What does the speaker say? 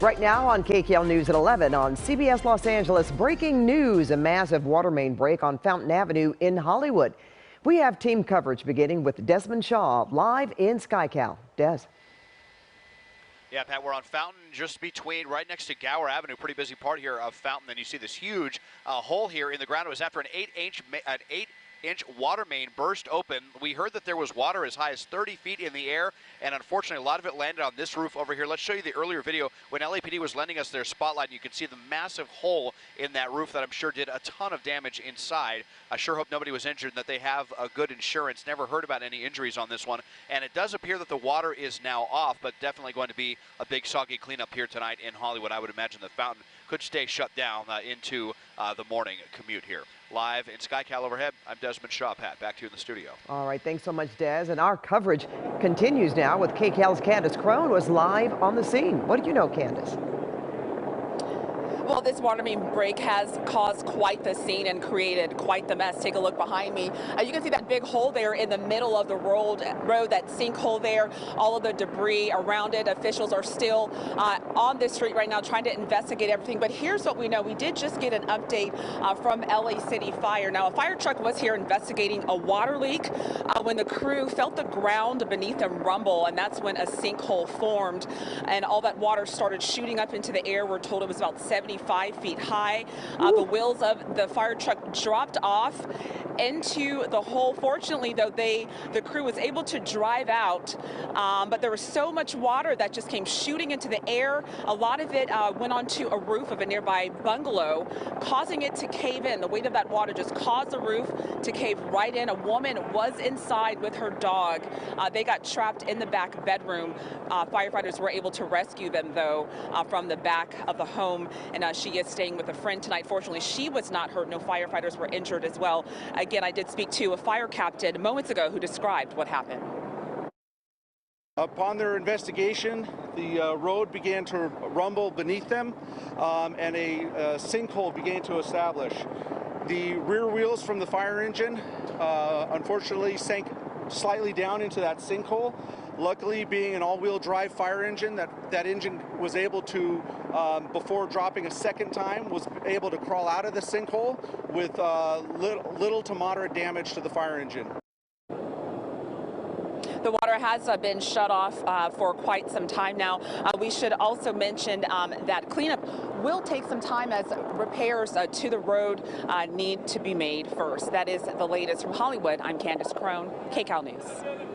Right now on KKL News at 11 on CBS Los Angeles, breaking news, a massive water main break on Fountain Avenue in Hollywood. We have team coverage beginning with Desmond Shaw live in SkyCal. Des. Yeah, Pat, we're on Fountain, just between, right next to Gower Avenue, pretty busy part here of Fountain. Then you see this huge hole here in the ground. It was after an 8-inch water main burst open. We heard that there was water as high as 30 feet in the air, and unfortunately, a lot of it landed on this roof over here. Let's show you the earlier video when LAPD was lending us their spotlight, and you can see the massive hole in that roof that I'm sure did a ton of damage inside. I sure hope nobody was injured and that they have a good insurance. Never heard about any injuries on this one, and it does appear that the water is now off, but definitely going to be a big soggy cleanup here tonight in Hollywood. I would imagine the Fountain could stay shut down into the morning commute here. Live in SkyCal overhead, I'm Desmond Shaw. Pat, back to you in the studio. All right, thanks so much, Des. And our coverage continues now with KKL's Kandiss Crone was live on the scene. What did you know, Kandiss? Well, this water main break has caused quite the scene and created quite the mess. Take a look behind me. You can see that big hole there in the middle of the road, that sinkhole there, all of the debris around it. Officials are still on this street right now trying to investigate everything. But here's what we know. We did just get an update from LA City Fire. Now, a fire truck was here investigating a water leak when the crew felt the ground beneath them rumble, and that's when a sinkhole formed, and all that water started shooting up into the air. We're told it was about 75 feet high. The wheels of the fire truck dropped off into the hole. Fortunately, though, the crew was able to drive out, but there was so much water that just came shooting into the air. A lot of it went onto a roof of a nearby bungalow, causing it to cave in. The weight of that water just caused the roof to cave right in. A woman was inside with her dog. They got trapped in the back bedroom. Firefighters were able to rescue them, though, from the back of the home, and she is staying with a friend tonight. Fortunately, she was not hurt. No firefighters were injured as well. Again, I did speak to a fire captain moments ago who described what happened. Upon their investigation, the road began to rumble beneath them, and a sinkhole began to establish. The rear wheels from the fire engine, unfortunately, sank slightly down into that sinkhole. Luckily, being an all-wheel drive fire engine, that engine was able to, before dropping a second time, was able to crawl out of the sinkhole with little to moderate damage to the fire engine. The water has been shut off for quite some time now. We should also mention that cleanup will take some time as repairs to the road need to be made first. That is the latest from Hollywood. I'm Kandiss Crone, KCAL News.